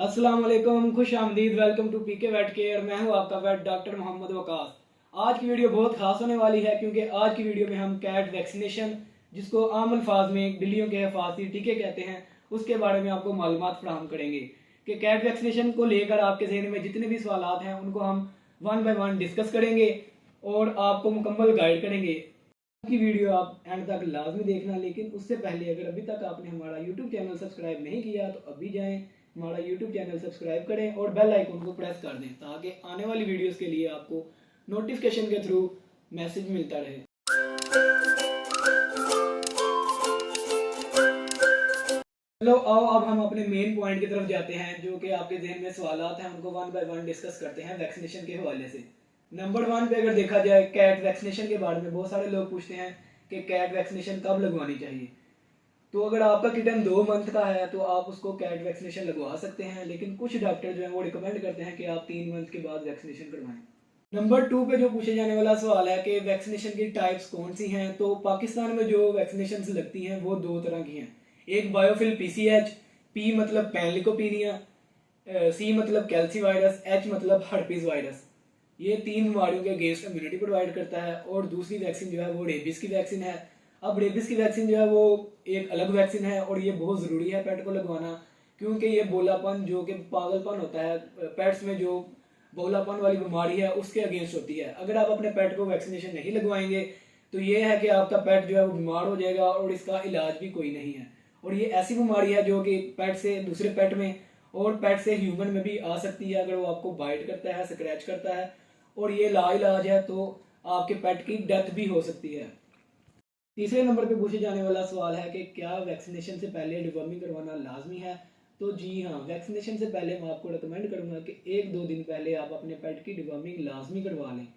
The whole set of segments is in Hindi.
अस्सलाम वालेकुम, खुश आमदीद। Welcome to PK vet care. मैं हूं आपका वेट डॉक्टर मोहम्मद वकास। आज की वीडियो बहुत खास होने वाली है क्योंकि आज की वीडियो में हम कैट वैक्सीनेशन, जिसको आम अल्फाज में बिल्लियों के हिफाजती टीके कहते हैं, उसके बारे में आपको मालूमात फराहम करेंगे कि कैट वैक्सीनेशन को लेकर आपके जहन में जितने भी सवालात हैं उनको हम वन बाय वन डिस्कस करेंगे और आपको मुकम्मल गाइड करेंगे। की वीडियो आप एंड तक लाजमी देखना, लेकिन उससे पहले अगर अभी तक आपने हमारा यूट्यूब चैनल सब्सक्राइब नहीं किया तो अभी जाएं, हमारा यूट्यूब चैनल सब्सक्राइब करें और बेल आइकन को प्रेस कर दें ताकि आने वाली वीडियोस के लिए आपको नोटिफिकेशन के थ्रू मैसेज मिलता रहे। चलो आओ अब हम अपने मेन पॉइंट की तरफ जाते हैं, जो कि आपके जहन में सवालात हैं उनको वन बाय वन डिस्कस करते हैं वैक्सीनेशन के हवाले से। नंबर वन पे अगर देखा जाए कैट वैक्सीनेशन के बारे में बहुत सारे लोग पूछते हैं कि कैट वैक्सीनेशन कब लगवानी चाहिए। तो अगर आपका किटन 2 मंथ का है तो आप उसको कैट वैक्सीनेशन लगवा सकते हैं, लेकिन कुछ डॉक्टर जो है वो रिकमेंड करते हैं कि आप 3 मंथ के बाद वैक्सीनेशन करवाएं। नंबर टू पे जो पूछे जाने वाला सवाल है कि वैक्सीनेशन की टाइप्स कौन सी हैं, तो पाकिस्तान में जो वैक्सीनेशन लगती हैं वो 2 तरह की हैं। एक बायोफिल पीसीएच, पी मतलब पैनलिकोपीनिया, सी मतलब कैल्सी वायरस, एच मतलब हर्पीज वायरस। ये 3 बीमारियों के अगेंस्ट इम्यूनिटी प्रोवाइड करता है। और दूसरी वैक्सीन जो है वो रेबीज की वैक्सीन है। अब रेबीज की वैक्सीन जो है वो एक अलग वैक्सीन है और ये बहुत ज़रूरी है पेट को लगवाना, क्योंकि ये बोलापन जो कि पागलपन होता है पेट्स में, जो बोलापन वाली बीमारी है उसके अगेंस्ट होती है। अगर आप अपने पेट को वैक्सीनेशन नहीं लगवाएंगे तो ये है कि आपका पेट जो है वो बीमार हो जाएगा और इसका इलाज भी कोई नहीं है। और ये ऐसी बीमारी है जो कि पेट से दूसरे पेट में और पेट से ह्यूमन में भी आ सकती है अगर वो आपको बाइट करता है, स्क्रैच करता है, और ये लाइलाज है तो आपके पेट की डेथ भी हो सकती है। तीसरे नंबर पे पूछे जाने वाला सवाल है कि क्या वैक्सीनेशन से पहले डिवर्मिंग करवाना लाजमी है। तो जी हाँ, वैक्सीनेशन से पहले मैं आपको रिकमेंड करूंगा कि 1-2 दिन पहले आप अपने पेट की डिवर्मिंग लाजमी करवा लें।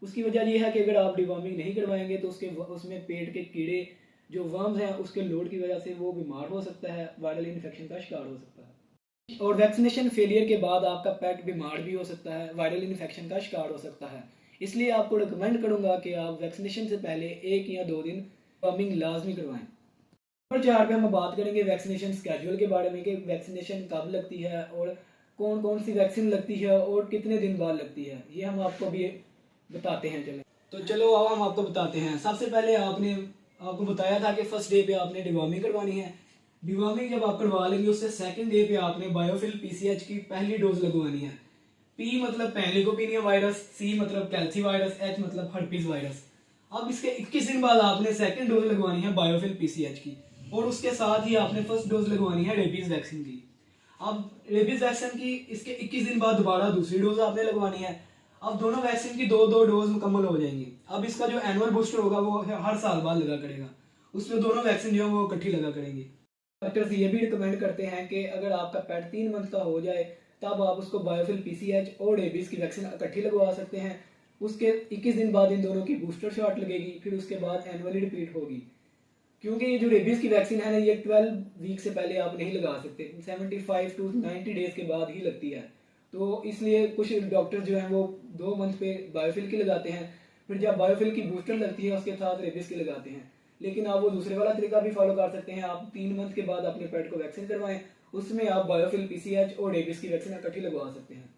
उसकी वजह यह है कि अगर आप डिवर्मिंग नहीं करवाएंगे तो उसमें पेट के कीड़े जो वर्म्स हैं उसके लोड की वजह से वो बीमार हो सकता है, वायरल इन्फेक्शन का शिकार हो सकता है। और वैक्सीनेशन फेलियर के बाद आपका पेट बीमार भी हो सकता है, वायरल इन्फेक्शन का शिकार हो सकता है। इसलिए आपको रिकमेंड करूंगा कि आप वैक्सीनेशन से पहले 1 या 2 दिन वर्मिंग लाजमी करवाएं। नंबर 4 पे हम बात करेंगे वैक्सीनेशन स्केड्यूल के बारे में कि वैक्सीनेशन कब लगती है और कौन कौन सी वैक्सीन लगती है और कितने दिन बाद लगती है, ये हम आपको भी बताते हैं। चलें तो चलो आओ हम आपको बताते हैं। सबसे पहले आपको बताया था कि फर्स्ट डे पे आपने डिवॉर्मिंग करवानी है। डिवॉर्मिंग जब आप करवा लेंगे उससे सेकंड डे पे आपने बायोफिल पीसीएच की पहली डोज लगवानी है। पी मतलब पैनिकोपिनिया वायरस, सी मतलब कैल्सी वायरस, एच मतलब हर्पीज वायरस। अब इसके 21 दिन बाद आपने सेकंड डोज लगवानी है बायोफिल पीसीएच की, और उसके साथ ही आपने फर्स्ट डोज लगवानी है रेबीज वैक्सीन की। अब रेबीज वैक्सीन की इसके 21 दिन बाद दोबारा दूसरी डोज आपने लगवानी है। अब दोनों वैक्सीन की दो दो डोज मुकम्मल हो जाएंगी। अब इसका जो एनुअल बूस्टर होगा वो हर साल बाद लगा करेगा, उसमें दोनों वैक्सीन जो है वो इकट्ठी लगा करेंगे। डॉक्टर्स ये भी रिकमेंड करते हैं कि अगर आपका पेट 3 मंथ का हो जाए तब आप उसको बायोफिल पीसीएच और रेबीज की वैक्सीन इकट्ठी लगवा सकते हैं। उसके 21 दिन बाद इन दोनों की बूस्टर शॉट लगेगी, फिर उसके बाद एनुअली रिपीट होगी। क्योंकि ये जो रेबीज की वैक्सीन है ना, ये 12 वीक से पहले आप नहीं लगा सकते, 75 to 90 डेज के बाद ही लगती है। तो इसलिए कुछ डॉक्टर जो हैं वो 2 मंथ पे बायोफिल की लगाते हैं, फिर जब बायोफिल की बूस्टर लगती है उसके साथ रेबीज की लगाते हैं। लेकिन आप वो दूसरे वाला तरीका भी फॉलो कर सकते हैं। आप 3 मंथ के बाद अपने पेट को वैक्सीन करवाएं, उसमें आप बायोफिल पीसीएच और रेबीज की वैक्सीन इकट्ठी लगवा सकते हैं।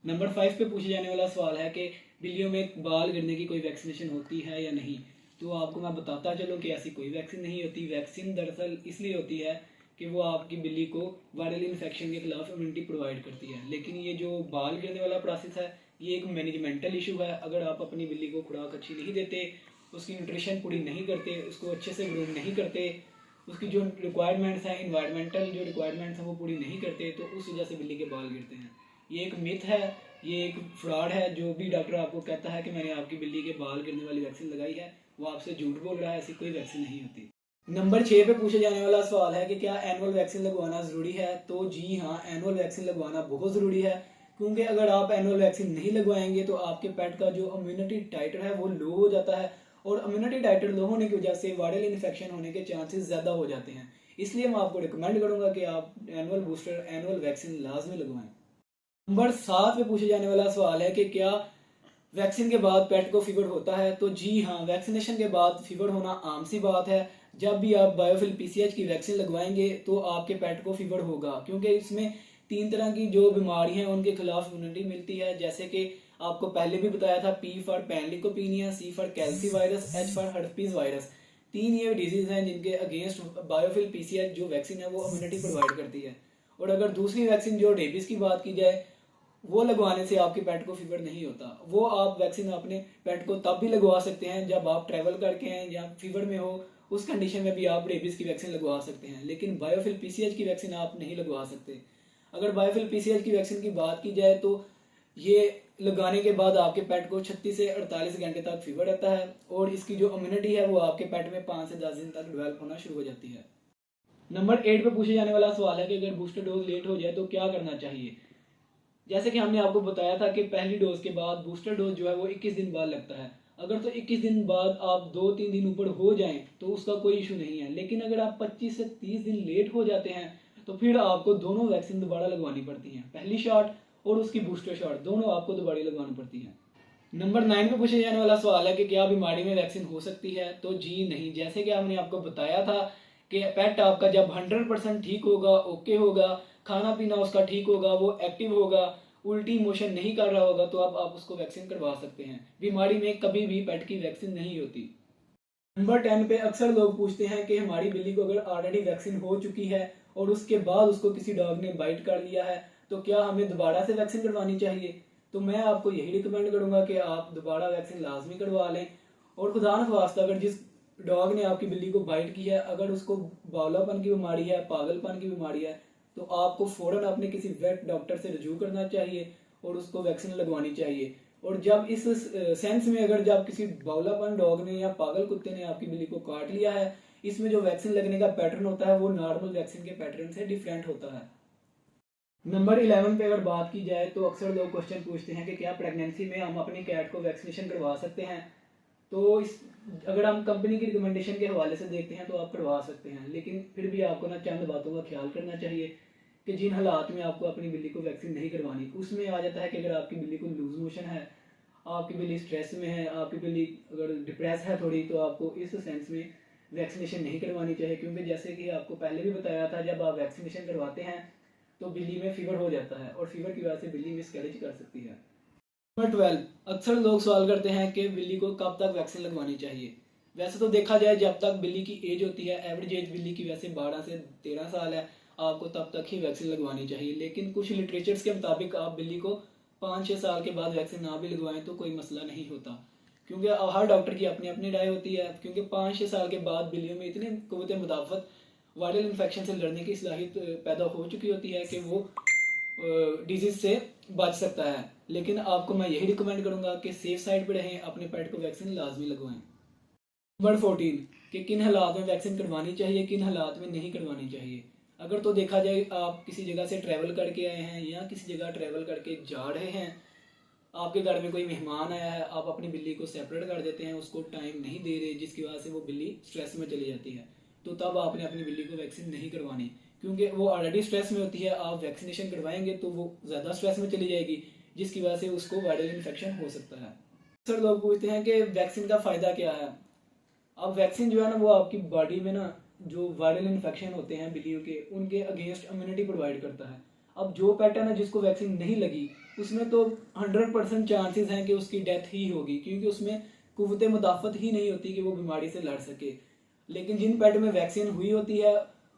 नंबर 5 पे पूछे जाने वाला सवाल है कि बिल्लियों में बाल गिरने की कोई वैक्सीनेशन होती है या नहीं। तो आपको मैं बताता चलूँ कि ऐसी कोई वैक्सीन नहीं होती। वैक्सीन दरअसल इसलिए होती है कि वो आपकी बिल्ली को वायरल इन्फेक्शन के खिलाफ इम्यूनिटी प्रोवाइड करती है। लेकिन ये जो बाल गिरने वाला प्रोसेस है ये एक मैनेजमेंटल इशू है। अगर आप अपनी बिल्ली को खुराक अच्छी नहीं देते, उसकी न्यूट्रिशन पूरी नहीं करते, उसको अच्छे से ग्रूम नहीं करते, उसकी जो रिक्वायरमेंट्स हैं, इन्वायरमेंटल जो रिक्वायरमेंट्स हैं वो पूरी नहीं करते, तो उस वजह से बिल्ली के बाल गिरते हैं। ये एक मिथ है, ये एक फ्रॉड है। जो भी डॉक्टर आपको कहता है कि मैंने आपकी बिल्ली के बाल गिरने वाली वैक्सीन लगाई है वो आपसे झूठ बोल रहा है, ऐसी कोई वैक्सीन नहीं होती। नंबर 6 पे पूछे जाने वाला सवाल है कि क्या एनुअल वैक्सीन लगवाना ज़रूरी है। तो जी हाँ, एनुअल वैक्सीन लगवाना बहुत ज़रूरी है, क्योंकि अगर आप एनुअल वैक्सीन नहीं लगवाएंगे तो आपके पेट का जो इम्यूनिटी टाइटर है वो लो हो जाता है, और इम्यूनिटी टाइटर लो होने की वजह से वायरल इन्फेक्शन होने के चांसेस ज़्यादा हो जाते हैं। इसलिए मैं आपको रिकमेंड करूँगा कि आप एनुअल बूस्टर, एनुअल वैक्सीन लाजमी लगवाएं। नंबर 7 पे पूछे जाने वाला सवाल है कि क्या वैक्सीन के बाद पेट को फीवर होता है। तो जी हाँ, वैक्सीनेशन के बाद फीवर होना आम सी बात है। जब भी आप बायोफिल पीसीएच की वैक्सीन लगवाएंगे तो आपके पेट को फीवर होगा, क्योंकि इसमें 3 तरह की जो बीमारी हैं उनके खिलाफ इम्यूनिटी मिलती है, जैसे कि आपको पहले भी बताया था, P for panleukopenia, C for calici virus, H for herpes virus. 3 ये डिजीज हैं जिनके अगेंस्ट बायोफिल पीसीएच जो वैक्सीन है वो इम्यूनिटी प्रोवाइड करती है। और अगर दूसरी वैक्सीन जो रेबीज की बात की जाए, वो लगवाने से आपके पेट को फीवर नहीं होता। वो आप वैक्सीन अपने पेट को तब भी लगवा सकते हैं जब आप ट्रैवल करके हैं या फीवर में हो, उस कंडीशन में भी आप रेबीज की वैक्सीन लगवा सकते हैं, लेकिन बायोफिल पीसीएच की वैक्सीन आप नहीं लगवा सकते। अगर बायोफिल पीसीएच की वैक्सीन की बात की जाए तो ये लगाने के बाद आपके पेट को 36 से 48 घंटे तक फीवर रहता है और इसकी जो इम्यूनिटी है वो आपके पेट में 5 से 10 दिन तक डेवलप होना शुरू हो जाती है। नंबर 8 पे पूछे जाने वाला सवाल है कि अगर बूस्टर डोज लेट हो जाए तो क्या करना चाहिए। जैसे कि हमने आपको बताया था कि पहली डोज के बाद बूस्टर डोज जो है वो 21 दिन बाद लगता है। अगर तो 21 दिन बाद आप 2-3 दिन ऊपर हो जाएं तो उसका कोई इशू नहीं है, लेकिन अगर आप 25 से 30 दिन लेट हो जाते हैं तो फिर आपको दोनों वैक्सीन दोबारा लगवानी पड़ती हैं, पहली शॉट और उसकी बूस्टर शॉट दोनों आपको दोबारा लगवानी पड़ती है। नंबर 9 पे पूछे जाने वाला सवाल है कि क्या बीमारी में वैक्सीन हो सकती है। तो जी नहीं, जैसे कि हमने आपको बताया था कि पेट आपका जब 100% ठीक होगा, ओके होगा, खाना पीना उसका ठीक होगा, वो एक्टिव होगा, उल्टी मोशन नहीं कर रहा होगा, तो अब आप उसको वैक्सीन करवा सकते हैं। बीमारी में कभी भी पेट की वैक्सीन नहीं होती। नंबर 10 पे अक्सर लोग पूछते हैं कि हमारी बिल्ली को अगर ऑलरेडी वैक्सीन हो चुकी है और उसके बाद उसको किसी डॉग ने बाइट कर लिया है तो क्या हमें दोबारा से वैक्सीन करवानी चाहिए। तो मैं आपको यही रिकमेंड करूंगा कि आप दोबारा वैक्सीन लाजमी करवा लें। और खुदा न ख्वास्ता अगर जिस डॉग ने आपकी बिल्ली को बाइट की है अगर उसको बावलापन की बीमारी है, पागलपन की बीमारी है, तो आपको फौरन अपने किसी वेट डॉक्टर से रजू करना चाहिए और उसको वैक्सीन लगवानी चाहिए। और जब इस सेंस में अगर जब किसी बावलापन डॉग ने या पागल कुत्ते ने आपकी बिल्ली को काट लिया है, इसमें जो वैक्सीन लगने का पैटर्न होता है वो नॉर्मल वैक्सीन के पैटर्न से डिफरेंट होता है। नंबर 11 पे अगर बात की जाए तो अक्सर लोग क्वेश्चन पूछते हैं कि क्या प्रेगनेंसी में हम अपनी कैट को वैक्सीनेशन करवा सकते हैं। तो इस अगर हम कंपनी की रिकमेंडेशन के हवाले से देखते हैं तो आप करवा सकते हैं, लेकिन फिर भी आपको ना चंद बातों का ख्याल करना चाहिए कि जिन हालात में आपको अपनी बिल्ली को वैक्सीन नहीं करवानी। उसमें आ जाता है कि अगर आपकी बिल्ली को लूज मोशन है, आपकी बिल्ली स्ट्रेस में है, आपकी बिल्ली अगर डिप्रेस है थोड़ी, तो आपको इस सेंस में वैक्सीनेशन नहीं करवानी चाहिए, क्योंकि जैसे कि आपको पहले भी बताया था जब आप वैक्सीनेशन करवाते हैं तो बिल्ली में फीवर हो जाता है और फीवर की वजह से बिल्ली मिसकैरेज कर सकती है। नंबर 12, अक्सर लोग सवाल करते हैं कि बिल्ली को कब तक वैक्सीन लगवानी चाहिए। वैसे तो देखा जाए जब तक बिल्ली की एज होती है, एवरेज एज बिल्ली की वैसे 12 से 13 साल है, आपको तब तक ही वैक्सीन लगवानी चाहिए। लेकिन कुछ लिटरेचर्स के मुताबिक आप बिल्ली को 5-6 साल के बाद वैक्सीन ना भी लगवाएं तो कोई मसला नहीं होता, क्योंकि हर डॉक्टर की अपनी अपनी राय होती है। क्योंकि 5-6 साल के बाद बिल्लियों में इतनी क़ुव्वत मुदाफ़त वायरल इन्फेक्शन से लड़ने की सलाहियत पैदा हो चुकी होती है कि वो डिजीज से बच सकता है। लेकिन आपको मैं यही रिकमेंड करूंगा कि सेफ साइड पे रहें, अपने पेट को वैक्सीन लाजमी लगवाएं। नंबर 14 कि किन हालात में वैक्सीन करवानी चाहिए, किन हालात में नहीं करवानी चाहिए। अगर तो देखा जाए आप किसी जगह से ट्रैवल करके आए हैं या किसी जगह ट्रैवल करके जा रहे हैं, आपके घर में कोई मेहमान आया है, आप अपनी बिल्ली को सेपरेट कर देते हैं, उसको टाइम नहीं दे रहे, जिसकी वजह से वो बिल्ली स्ट्रेस में चली जाती है, तो तब आपने अपनी बिल्ली को वैक्सीन नहीं करवानी, क्योंकि वो ऑलरेडी स्ट्रेस में होती है। आप वैक्सीनेशन करवाएंगे तो वो ज़्यादा स्ट्रेस में चली जाएगी, जिसकी वजह से उसको वायरल इन्फेक्शन हो सकता है। अक्सर लोग पूछते हैं कि वैक्सीन का फ़ायदा क्या है। अब वैक्सीन जो है ना वो आपकी बॉडी में ना जो वायरल इन्फेक्शन होते हैं बिल्लियों के, उनके अगेंस्ट इम्यूनिटी प्रोवाइड करता है। अब जो पेट है ना जिसको वैक्सीन नहीं लगी, उसमें तो 100% चांसेस हैं कि उसकी डेथ ही होगी, क्योंकि उसमें कुव्वत मुदाफ़त ही नहीं होती कि वो बीमारी से लड़ सके। लेकिन जिन पेट में वैक्सीन हुई होती है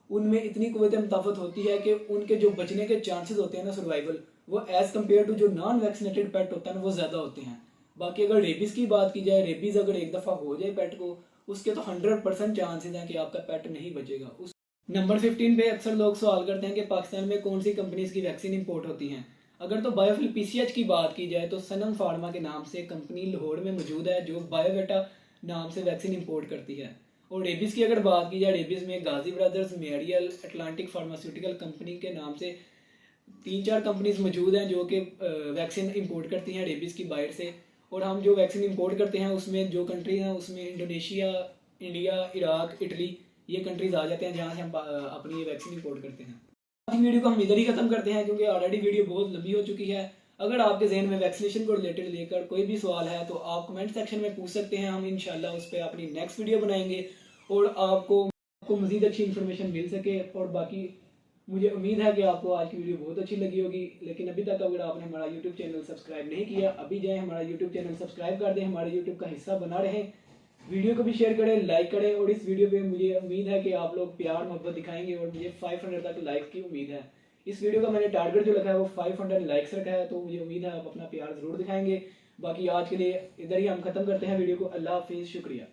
उनमें इतनी कुव्वत मुदाफ़त होती है कि उनके जो बचने के चांसेस होते हैं ना सर्वाइवल, वो एज़ कम्पेयर टू जो नॉन वैक्सीनेटेड पेट होता है ना वो ज़्यादा होते हैं। बाकी अगर रेबीज़ की बात की जाए, रेबीज़ अगर एक दफ़ा हो जाए पेट को, उसके तो 100% चांसेस हैं कि आपका पेट नहीं बचेगा। उस नंबर 15 पे अक्सर लोग सवाल करते हैं कि पाकिस्तान में कौन सी कंपनीज की वैक्सीन इंपोर्ट होती हैं। अगर तो बायोफिल पीसीएच की बात की जाए तो सनम फार्मा के नाम से कंपनी लाहौर में मौजूद है जो बायोवेटा नाम से वैक्सीन इंपोर्ट करती है। और रेबीज़ की अगर बात की जाए, रेबीज़ में गाजी ब्रदर्स, मेरियल, अटलांटिक फार्मास्यूटिकल कंपनी के नाम से 3-4 कंपनीज मौजूद हैं जो कि वैक्सीन इंपोर्ट करती हैं रेबीज़ की बाहर से। और हम जो वैक्सीन इंपोर्ट करते हैं उसमें जो कंट्री हैं उसमें इंडोनेशिया, इंडिया, इराक, इटली, ये कंट्रीज आ जाते हैं जहाँ से हम अपनी ये वैक्सीन इंपोर्ट करते हैं। आज की वीडियो को हम इधर ही खत्म करते हैं क्योंकि ऑलरेडी वीडियो बहुत लंबी हो चुकी है। अगर आपके जहन में वैक्सीनेशन को रिलेटेड लेकर कोई भी सवाल है तो आप कमेंट सेक्शन में पूछ सकते हैं, हम इंशाल्लाह उस पर अपनी नेक्स्ट वीडियो बनाएंगे और आपको मज़ीद अच्छी इन्फॉर्मेशन मिल सके। और बाकी मुझे उम्मीद है कि आपको आज की वीडियो बहुत अच्छी लगी होगी, लेकिन अभी तक अगर आपने हमारा यूट्यूब चैनल सब्सक्राइब नहीं किया, अभी जाएं हमारा यूट्यूब चैनल सब्सक्राइब कर दें, हमारे यूट्यूब का हिस्सा बना रहें। वीडियो को भी शेयर करें, लाइक करें, और इस वीडियो पे मुझे उम्मीद है कि आप लोग प्यार मोहब्बत दिखाएंगे और मुझे 500 तक लाइक की उम्मीद है। इस वीडियो का मैंने टारगेट जो रखा है वो 500 लाइक्स रखा है, तो मुझे उम्मीद है आप अपना प्यार ज़रूर दिखाएंगे। बाकी आज के लिए इधर ही हम ख़त्म करते हैं वीडियो को। अल्लाह हाफिज़, शुक्रिया।